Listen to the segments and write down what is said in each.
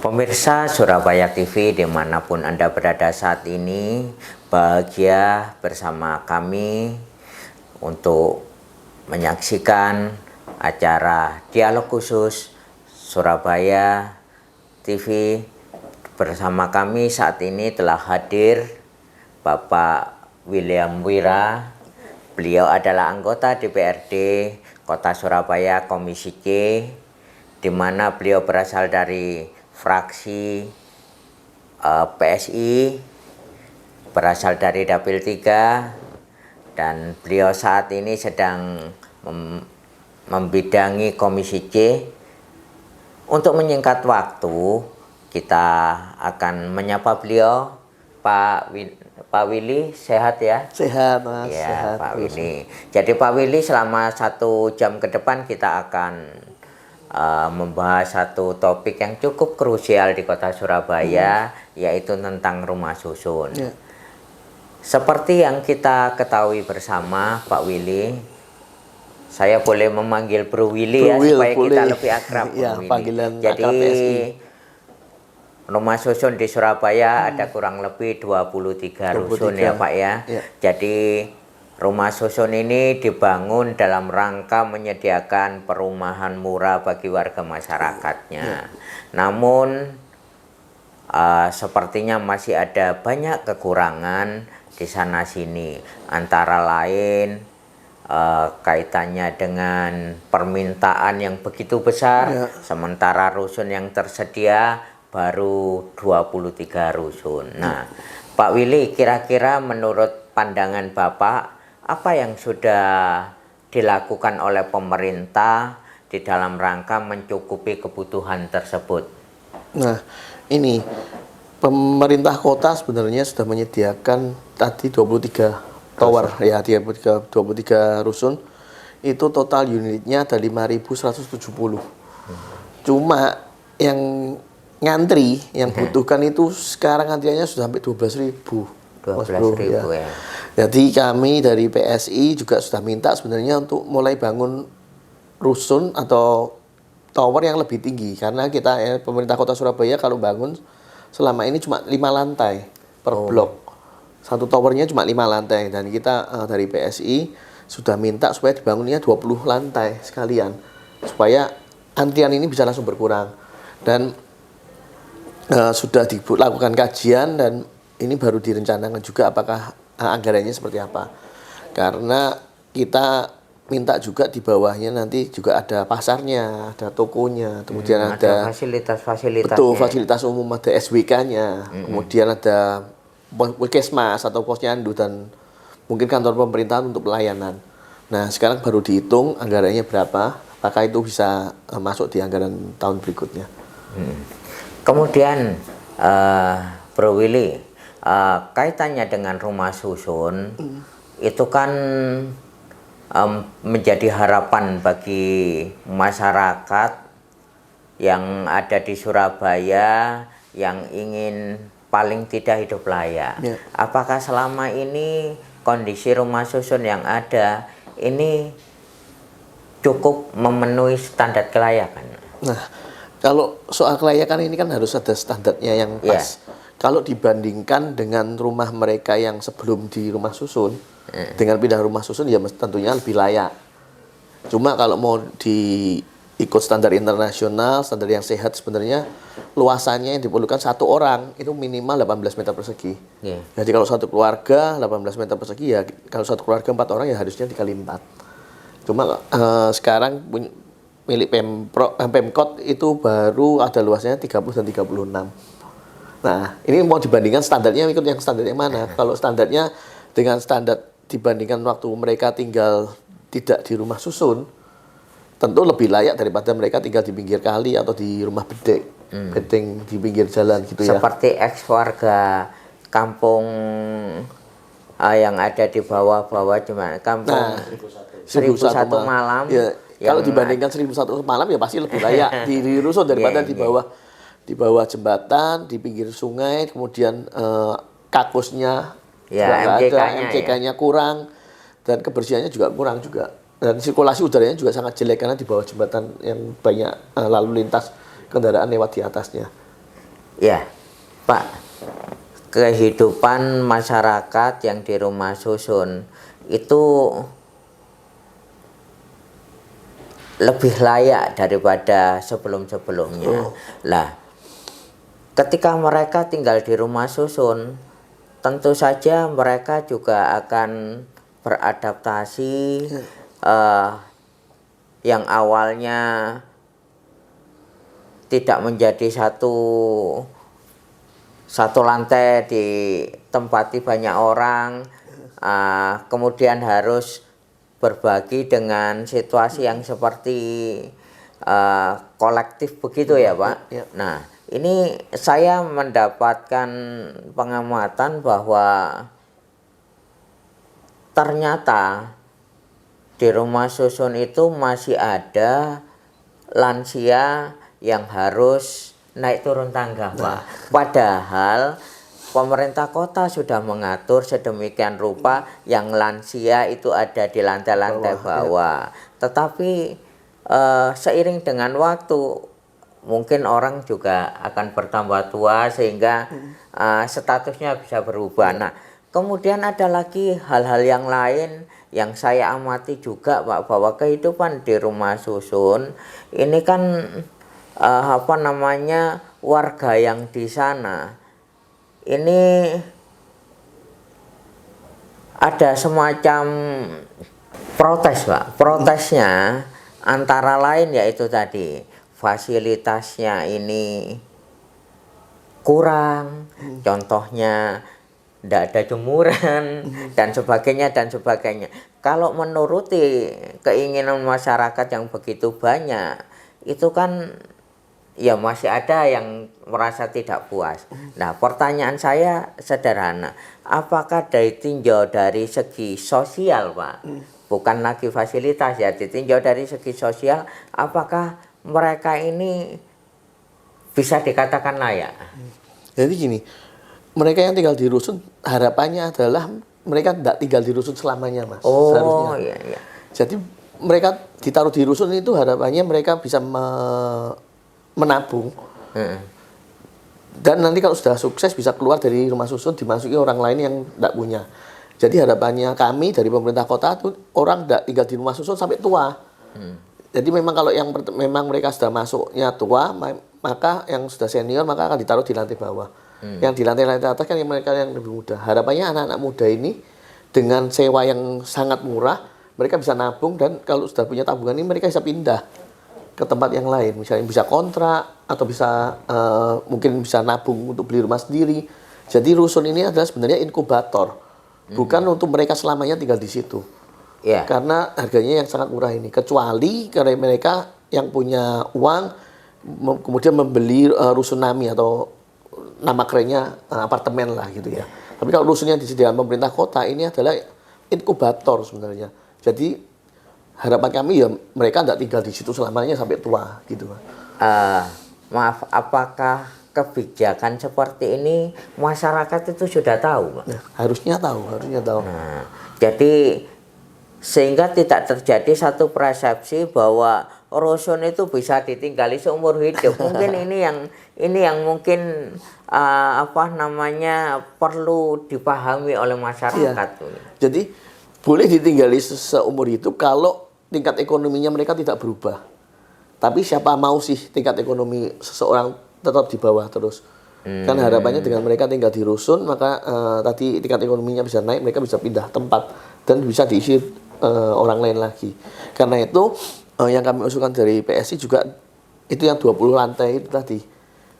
Pemirsa Surabaya TV dimanapun Anda berada saat ini, bahagia bersama kami untuk menyaksikan acara Dialog Khusus Surabaya TV. Bersama kami saat ini telah hadir Bapak William Wira. Beliau adalah anggota DPRD Kota Surabaya Komisi C, di mana beliau berasal dari fraksi PSI, berasal dari Dapil 3, dan beliau saat ini sedang membidangi Komisi C. Untuk menyingkat waktu, kita akan menyapa beliau. Pak Willy, sehat ya? Sehat, Mas. Ya, sehat, Pak terus. Willy. Jadi Pak Willy, selama 1 jam ke depan kita akan membahas satu topik yang cukup krusial di Kota Surabaya, yaitu tentang rumah susun. Ya. Seperti yang kita ketahui bersama, Pak Willy, saya boleh memanggil Bro Willy ya, supaya kita lebih akrab. Ya, Bro Willy. panggilan Jadi akrab PSI. rumah susun di Surabaya ada kurang lebih 23 rusun ya Pak ya. Ya. Jadi rumah susun ini dibangun dalam rangka menyediakan perumahan murah bagi warga masyarakatnya. Ya. Namun sepertinya masih ada banyak kekurangan di sana sini. Antara lain kaitannya dengan permintaan yang begitu besar, Ya. sementara rusun yang tersedia baru 23 rusun. Nah, Pak Willy, kira-kira menurut pandangan Bapak, apa yang sudah dilakukan oleh pemerintah di dalam rangka mencukupi kebutuhan tersebut? Nah, ini pemerintah kota sebenarnya sudah menyediakan tadi 23 tower ya, 23 rusun. Itu total unitnya ada 5.170. Cuma yang ngantri, yang butuhkan itu sekarang antriannya sudah sampai 12.000. 12.000 ya. Jadi kami dari PSI juga sudah minta sebenarnya untuk mulai bangun rusun atau tower yang lebih tinggi, karena kita pemerintah Kota Surabaya kalau bangun selama ini cuma 5 lantai per blok. Satu towernya cuma 5 lantai, dan kita dari PSI sudah minta supaya dibangunnya 20 lantai sekalian supaya antrian ini bisa langsung berkurang. Dan sudah dilakukan kajian dan ini baru direncanakan juga apakah anggarannya seperti apa. Karena kita minta juga di bawahnya nanti juga ada pasarnya, ada tokonya, kemudian ada fasilitas-fasilitasnya. Betul, fasilitas umum, ada SWK-nya, kemudian ada puskesmas atau posyandu dan mungkin kantor pemerintahan untuk pelayanan. Nah, sekarang baru dihitung anggarannya berapa, apakah itu bisa masuk di anggaran tahun berikutnya. Kemudian Bro Willy, kaitannya dengan rumah susun, itu kan menjadi harapan bagi masyarakat yang ada di Surabaya yang ingin paling tidak hidup layak. Ya. Apakah selama ini kondisi rumah susun yang ada ini cukup memenuhi standar kelayakan? Nah, kalau soal kelayakan ini kan harus ada standarnya yang pas. Kalau dibandingkan dengan rumah mereka yang sebelum di rumah susun, dengan pindah rumah susun ya tentunya lebih layak. Cuma kalau mau ikut standar internasional, standar yang sehat, sebenarnya luasannya yang diperlukan satu orang itu minimal 18 meter persegi. Jadi kalau satu keluarga 18 meter persegi, ya kalau satu keluarga 4 orang ya harusnya dikali 4. Cuma sekarang milik Pemkot itu baru ada luasnya 30 dan 36. Nah, ini mau dibandingkan standarnya ikut yang standar yang mana? Kalau standarnya dengan standar dibandingkan waktu mereka tinggal tidak di rumah susun, tentu lebih layak daripada mereka tinggal di pinggir kali atau di rumah bedeng di pinggir jalan gitu ya. Seperti ex-warga kampung yang ada di bawah-bawah, cuma kampung 1001 Malam. Ya, kalau dibandingkan 1001 Malam ya pasti lebih layak di rusun daripada di bawah jembatan, di pinggir sungai, kemudian kakusnya MCK-nya kurang, dan kebersihannya juga kurang juga. Dan sirkulasi udaranya juga sangat jelek karena di bawah jembatan yang banyak lalu lintas kendaraan lewat di atasnya. Ya, Pak, kehidupan masyarakat yang di rumah susun itu lebih layak daripada sebelum-sebelumnya. Lah, ketika mereka tinggal di rumah susun, tentu saja mereka juga akan beradaptasi, eh, yang awalnya tidak menjadi satu lantai ditempati banyak orang, kemudian harus berbagi dengan situasi yang seperti kolektif begitu ya Pak. Ya. Nah, ini saya mendapatkan pengamatan bahwa ternyata di rumah susun itu masih ada lansia yang harus naik turun tangga, Pak. Padahal pemerintah kota sudah mengatur sedemikian rupa yang lansia itu ada di lantai-lantai bawah. Tetapi seiring dengan waktu mungkin orang juga akan bertambah tua sehingga statusnya bisa berubah. Nah, kemudian ada lagi hal-hal yang lain yang saya amati juga Pak, bahwa kehidupan di rumah susun ini kan warga yang di sana ini ada semacam protes Pak. Protesnya antara lain yaitu tadi fasilitasnya ini kurang, contohnya tidak ada jemuran dan sebagainya dan sebagainya. Kalau menuruti keinginan masyarakat yang begitu banyak, itu kan ya masih ada yang merasa tidak puas. Nah, pertanyaan saya sederhana, apakah ditinjau dari segi sosial Pak, bukan lagi fasilitas ya, ditinjau dari segi sosial, apakah mereka ini bisa dikatakan layak? Jadi gini, mereka yang tinggal di rusun harapannya adalah mereka tidak tinggal di rusun selamanya, Mas. Oh Seharusnya. iya. Jadi mereka ditaruh di rusun itu harapannya mereka bisa menabung. Dan nanti kalau sudah sukses bisa keluar dari rumah susun dimasuki orang lain yang tidak punya. Jadi harapannya kami dari pemerintah kota itu orang tidak tinggal di rumah susun sampai tua. Jadi memang kalau yang memang mereka sudah masuknya tua, maka yang sudah senior maka akan ditaruh di lantai bawah. Yang di lantai-lantai atas kan yang mereka yang lebih muda. Harapannya anak-anak muda ini dengan sewa yang sangat murah, mereka bisa nabung dan kalau sudah punya tabungan ini mereka bisa pindah ke tempat yang lain. Misalnya bisa kontrak atau bisa mungkin bisa nabung untuk beli rumah sendiri. Jadi rusun ini adalah sebenarnya inkubator, bukan untuk mereka selamanya tinggal di situ. Yeah. Karena harganya yang sangat murah ini. Kecuali karena mereka yang punya uang kemudian membeli rusunami atau nama kerennya apartemen lah gitu ya. Tapi kalau rusun yang disediakan pemerintah kota ini adalah inkubator sebenarnya. Jadi harapan kami ya mereka tidak tinggal di situ selamanya sampai tua gitu. Maaf, apakah kebijakan seperti ini masyarakat itu sudah tahu, Pak? Nah, harusnya tahu. Nah, jadi sehingga tidak terjadi satu persepsi bahwa rusun itu bisa ditinggali seumur hidup. Mungkin ini yang mungkin perlu dipahami oleh masyarakat. Iya. Jadi boleh ditinggali seumur hidup kalau tingkat ekonominya mereka tidak berubah. Tapi siapa mau sih tingkat ekonomi seseorang tetap di bawah terus? Kan harapannya dengan mereka tinggal di rusun maka tadi tingkat ekonominya bisa naik, mereka bisa pindah tempat dan bisa diisi orang lain lagi. Karena itu yang kami usulkan dari PSI juga itu yang 20 lantai itu tadi.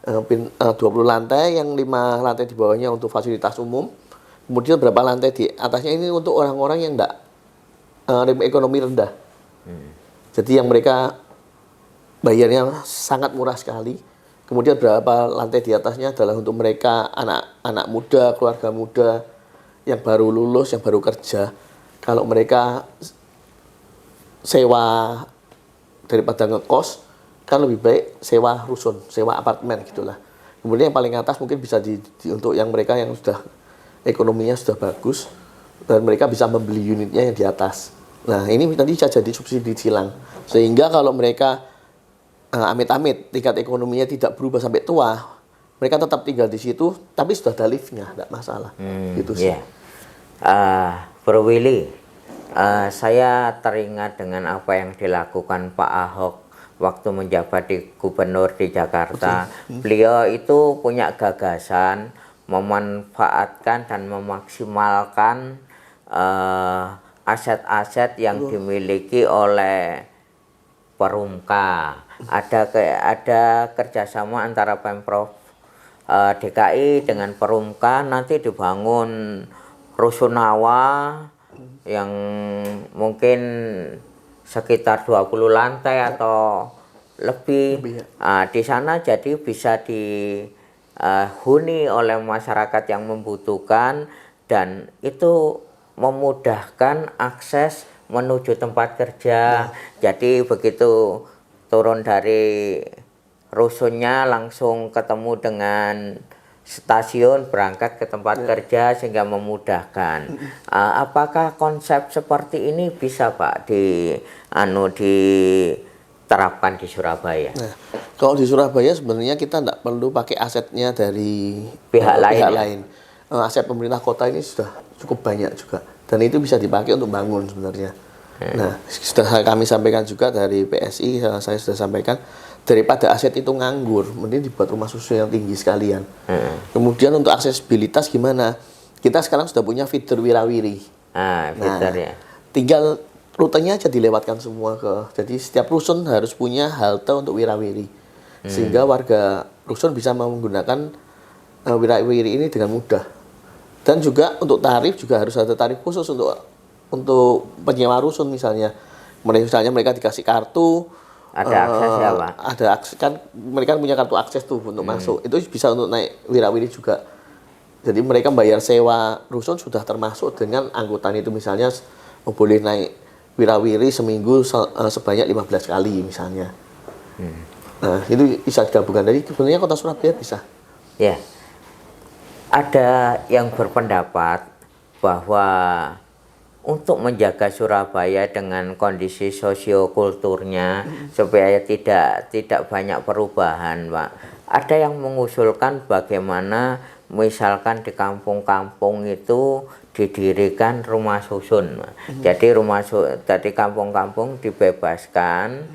20 lantai yang 5 lantai di bawahnya untuk fasilitas umum. Kemudian berapa lantai di atasnya ini untuk orang-orang yang enggak ekonomi rendah. Jadi yang mereka bayarnya sangat murah sekali. Kemudian berapa lantai di atasnya adalah untuk mereka anak-anak muda, keluarga muda yang baru lulus, yang baru kerja. Kalau mereka sewa daripada ngekos, kan lebih baik sewa rusun, sewa apartemen gitulah. Kemudian yang paling atas mungkin bisa untuk yang mereka yang sudah ekonominya sudah bagus dan mereka bisa membeli unitnya yang di atas. Nah ini nanti bisa jadi subsidi silang. Sehingga kalau mereka amit-amit tingkat ekonominya tidak berubah sampai tua, mereka tetap tinggal di situ, tapi sudah ada liftnya, tidak masalah. Gitu sih. Iya. Bro Willy, saya teringat dengan apa yang dilakukan Pak Ahok waktu menjabat di gubernur di Jakarta. Beliau itu punya gagasan memanfaatkan dan memaksimalkan aset-aset yang dimiliki oleh Perumka. Ada kerjasama antara Pemprov DKI dengan Perumka, nanti dibangun rusunawa yang mungkin sekitar 20 lantai atau lebih. Ya. Di sana jadi bisa dihuni oleh masyarakat yang membutuhkan, dan itu memudahkan akses menuju tempat kerja. Jadi begitu turun dari rusunnya langsung ketemu dengan stasiun, berangkat ke tempat kerja, sehingga memudahkan. Apakah konsep seperti ini bisa Pak diterapkan di Surabaya? Nah, kalau di Surabaya sebenarnya kita tidak perlu pakai asetnya dari Pihak lain, lain. Aset pemerintah kota ini sudah cukup banyak juga, dan itu bisa dipakai untuk bangun sebenarnya. Nah, sudah kami sampaikan juga dari PSI, saya sudah sampaikan, daripada aset itu nganggur, mending dibuat rumah susun yang tinggi sekalian. Kemudian untuk aksesibilitas gimana? Kita sekarang sudah punya feeder Wirawiri. Feeder ya. Tinggal rutenya aja dilewatkan semua jadi setiap rusun harus punya halte untuk Wirawiri. Sehingga warga rusun bisa menggunakan Wirawiri ini dengan mudah. Dan juga untuk tarif juga harus ada tarif khusus untuk penyewa rusun misalnya. Misalnya mereka dikasih kartu, ada akses ya Pak? Ada akses, kan mereka punya kartu akses tuh untuk masuk. Itu bisa untuk naik Wirawiri juga. Jadi mereka bayar sewa rusun sudah termasuk dengan angkutan itu, misalnya boleh naik Wirawiri seminggu sebanyak 15 kali misalnya. Nah, itu bisa digabungkan. Jadi sebenarnya kota Surabaya bisa. Ya. Ada yang berpendapat bahwa untuk menjaga Surabaya dengan kondisi sosiokulturnya supaya tidak banyak perubahan, Pak. Ada yang mengusulkan bagaimana misalkan di kampung-kampung itu didirikan rumah susun. Jadi tadi kampung-kampung dibebaskan,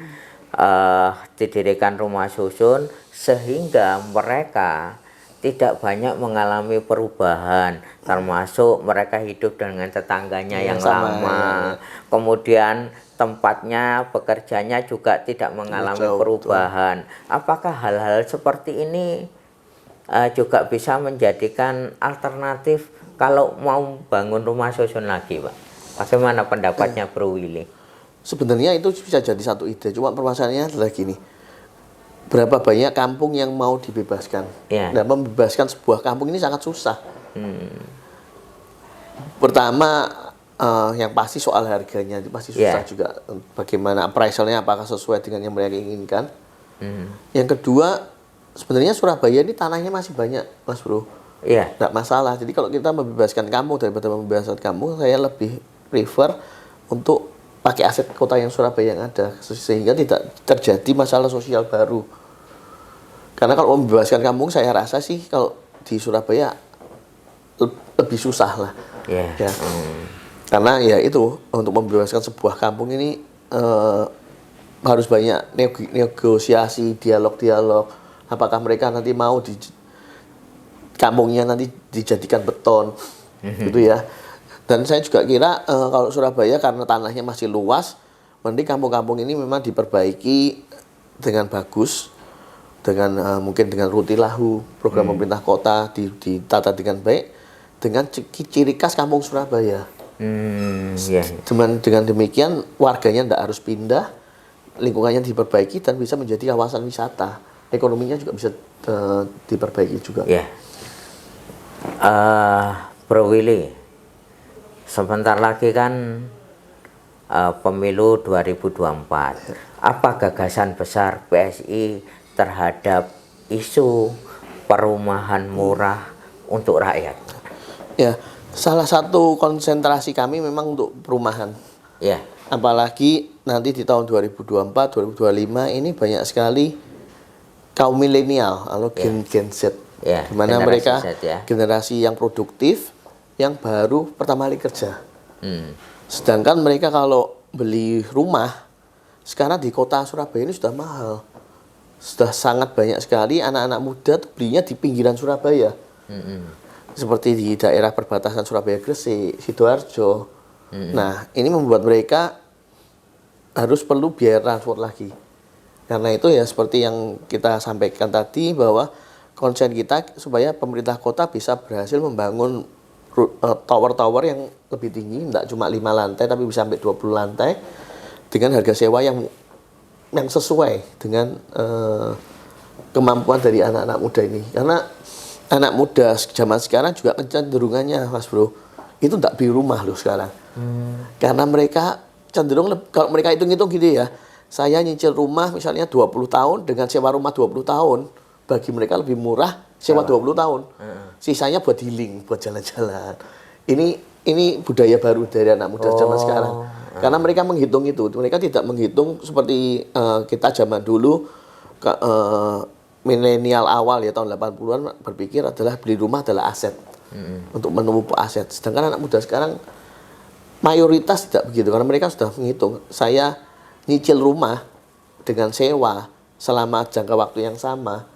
didirikan rumah susun sehingga mereka tidak banyak mengalami perubahan, termasuk mereka hidup dengan tetangganya yang lama. Kemudian tempatnya bekerjanya juga tidak mengalami perubahan. Apakah hal-hal seperti ini juga bisa menjadikan alternatif kalau mau bangun rumah susun lagi, Pak? Bagaimana pendapatnya Bro Willy? Sebenarnya itu bisa jadi satu ide, cuma permasalahannya adalah gini. Berapa banyak kampung yang mau dibebaskan? Dan membebaskan sebuah kampung ini sangat susah. Pertama, yang pasti soal harganya itu pasti susah juga. Bagaimana appraisalnya, apakah sesuai dengan yang mereka inginkan? Yang kedua, sebenarnya Surabaya ini tanahnya masih banyak, Mas Bro. Nggak masalah. Jadi kalau kita membebaskan kampung daripada membebaskan kampung, saya lebih prefer untuk pakai aset kota yang Surabaya yang ada, sehingga tidak terjadi masalah sosial baru. Karena kalau membebaskan kampung, saya rasa sih kalau di Surabaya lebih susah lah. Karena ya itu, untuk membebaskan sebuah kampung ini harus banyak negosiasi, dialog-dialog. Apakah mereka nanti mau kampungnya nanti dijadikan beton, gitu ya. Dan saya juga kira kalau Surabaya karena tanahnya masih luas, mending kampung-kampung ini memang diperbaiki dengan bagus, dengan mungkin dengan rutilahu program pemerintah kota ditata dengan baik, dengan ciri khas kampung Surabaya. Dengan demikian warganya tidak harus pindah, lingkungannya diperbaiki dan bisa menjadi kawasan wisata, ekonominya juga bisa diperbaiki juga. Bro Willy, sebentar lagi kan pemilu 2024. Apa gagasan besar PSI terhadap isu perumahan murah untuk rakyat? Ya, salah satu konsentrasi kami memang untuk perumahan. Apalagi nanti di tahun 2024, 2025 ini banyak sekali kaum milenial atau Gen Z Ya, Gimana generasi mereka Z ya. generasi yang produktif, yang baru pertama kali kerja. Hmm. Sedangkan mereka kalau beli rumah, sekarang di kota Surabaya ini sudah mahal. Sudah sangat banyak sekali anak-anak muda tuh belinya di pinggiran Surabaya. Seperti di daerah perbatasan Surabaya Gresik, Sidoarjo. Nah, ini membuat mereka harus perlu biaya transport lagi. Karena itu ya seperti yang kita sampaikan tadi bahwa konsen kita supaya pemerintah kota bisa berhasil membangun tower-tower yang lebih tinggi, tidak cuma 5 lantai tapi bisa sampai 20 lantai dengan harga sewa yang sesuai dengan kemampuan dari anak-anak muda ini. Karena anak muda zaman sekarang juga kecenderungannya, Mas Bro, itu tidak beli rumah loh sekarang. Karena mereka cenderung, kalau mereka hitung-hitung gitu ya, saya nyicil rumah misalnya 20 tahun dengan sewa rumah 20 tahun, bagi mereka lebih murah sewa 20 tahun. Sisanya buat healing, buat jalan-jalan. Ini budaya baru dari anak muda zaman sekarang. Karena mereka menghitung itu, mereka tidak menghitung seperti kita zaman dulu, milenial awal ya tahun 80-an berpikir adalah beli rumah adalah aset. Untuk menumpuk aset. Sedangkan anak muda sekarang mayoritas tidak begitu, karena mereka sudah menghitung, saya nyicil rumah dengan sewa selama jangka waktu yang sama,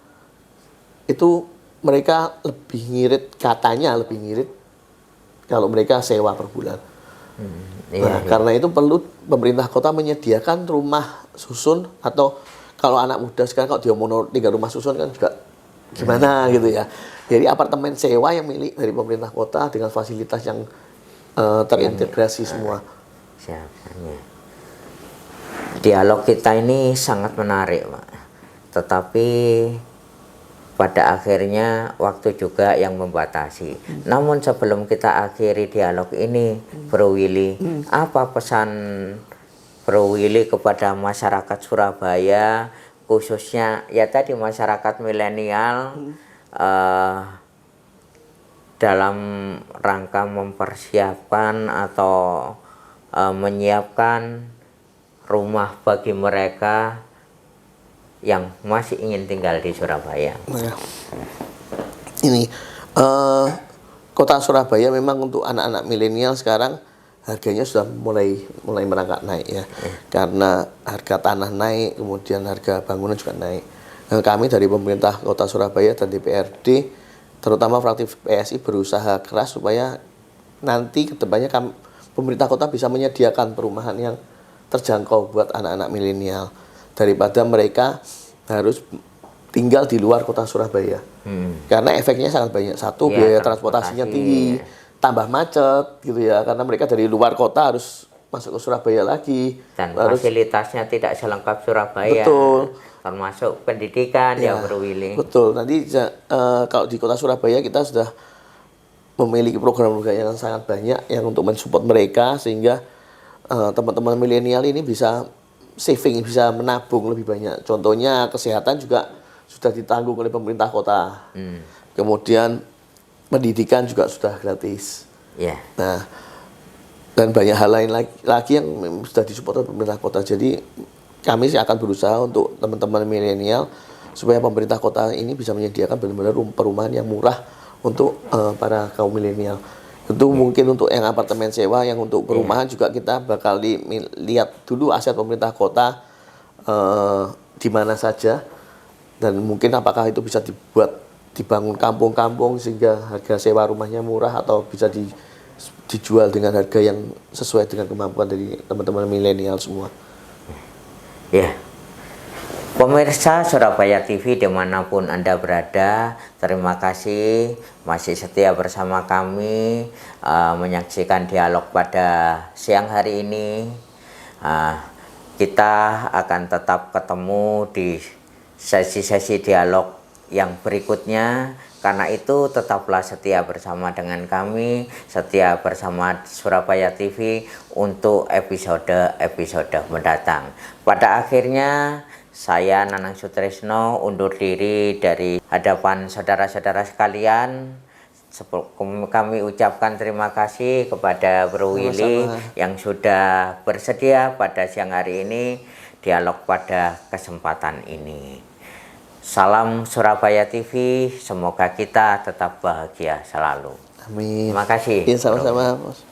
itu mereka lebih ngirit, katanya lebih ngirit kalau mereka sewa per bulan. Karena itu perlu pemerintah kota menyediakan rumah susun, atau kalau anak muda sekarang kalau dia mau tinggal rumah susun kan juga gimana gitu ya. Jadi apartemen sewa yang milik dari pemerintah kota dengan fasilitas yang terintegrasi semua. Siapanya. Dialog kita ini sangat menarik, Pak. Tetapi pada akhirnya waktu juga yang membatasi. Namun sebelum kita akhiri dialog ini, Bro Willy, apa pesan Bro Willy kepada masyarakat Surabaya, khususnya ya tadi masyarakat milenial, dalam rangka mempersiapkan atau menyiapkan rumah bagi mereka yang masih ingin tinggal di Surabaya? Nah, ini kota Surabaya memang untuk anak-anak milenial sekarang harganya sudah mulai merangkak naik ya. Karena harga tanah naik, kemudian harga bangunan juga naik. Nah, kami dari pemerintah kota Surabaya dan DPRD, terutama fraksi PSI, berusaha keras supaya nanti kedepannya pemerintah kota bisa menyediakan perumahan yang terjangkau buat anak-anak milenial, daripada mereka harus tinggal di luar kota Surabaya. Karena efeknya sangat banyak. Satu, biaya transportasinya tinggi, tambah macet gitu ya, karena mereka dari luar kota harus masuk ke Surabaya lagi. Dan fasilitasnya tidak selengkap Surabaya. Betul. Termasuk pendidikan ya, Bro Willy. Betul. Nanti kalau di kota Surabaya kita sudah memiliki program-program yang sangat banyak yang untuk mensupport mereka, sehingga teman-teman milenial ini bisa saving, bisa menabung lebih banyak. Contohnya kesehatan juga sudah ditanggung oleh pemerintah kota. Kemudian pendidikan juga sudah gratis. Nah, dan banyak hal lain lagi yang sudah disupport oleh pemerintah kota. Jadi kami sih akan berusaha untuk teman-teman milenial supaya pemerintah kota ini bisa menyediakan benar-benar perumahan yang murah untuk para kaum milenial. Tentu mungkin untuk yang apartemen sewa, yang untuk perumahan juga kita bakal lihat dulu aset pemerintah kota di mana saja, dan mungkin apakah itu bisa dibangun kampung-kampung sehingga harga sewa rumahnya murah, atau bisa dijual dengan harga yang sesuai dengan kemampuan dari teman-teman milenial semua. Ya, pemirsa Surabaya TV dimanapun Anda berada, terima kasih masih setia bersama kami menyaksikan dialog pada siang hari ini. Kita akan tetap ketemu di sesi-sesi dialog yang berikutnya. Karena itu tetaplah setia bersama dengan kami, setia bersama Surabaya TV untuk episode-episode mendatang. Pada akhirnya saya Nanang Sutrisno undur diri dari hadapan saudara-saudara sekalian. Kami ucapkan terima kasih kepada Bro Willy yang sudah bersedia pada siang hari ini dialog pada kesempatan ini. Salam Surabaya TV, semoga kita tetap bahagia selalu. Amin. Terima kasih. Ya, sama-sama, Mas.